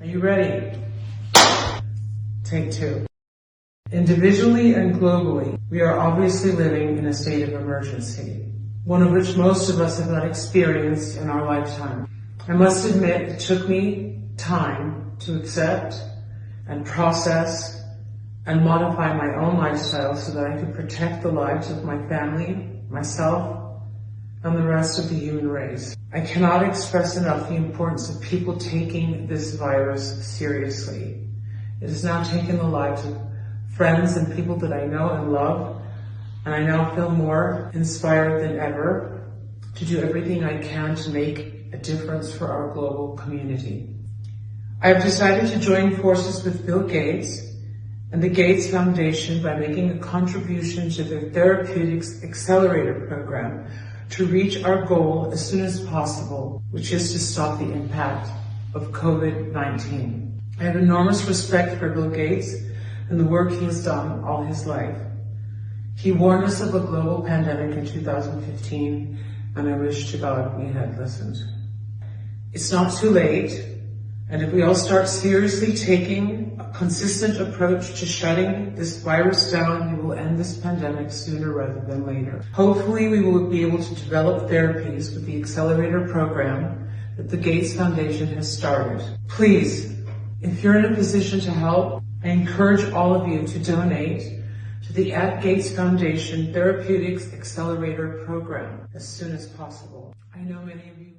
Are you ready? Take two. Individually and globally, we are obviously living in a state of emergency, one of which most of us have not experienced in our lifetime. I must admit it took me time to accept and process and modify my own lifestyle so that I could protect the lives of my family, myself, and the rest of the human race. I cannot express enough the importance of people taking this virus seriously. It has now taken the lives of friends and people that I know and love, and I now feel more inspired than ever to do everything I can to make a difference for our global community. I have decided to join forces with Bill Gates and the Gates Foundation by making a contribution to their Therapeutics Accelerator program to reach our goal as soon as possible, which is to stop the impact of COVID-19. I have enormous respect for Bill Gates and the work he has done all his life. He warned us of a global pandemic in 2015, and I wish to God we had listened. It's not too late, and if we all start seriously taking a consistent approach to shutting this virus down, we will end this pandemic sooner rather than later. Hopefully, we will be able to develop therapies with the Accelerator program that the Gates Foundation has started. Please, if you're in a position to help, I encourage all of you to donate to the Gates Foundation Therapeutics Accelerator program as soon as possible. I know many of you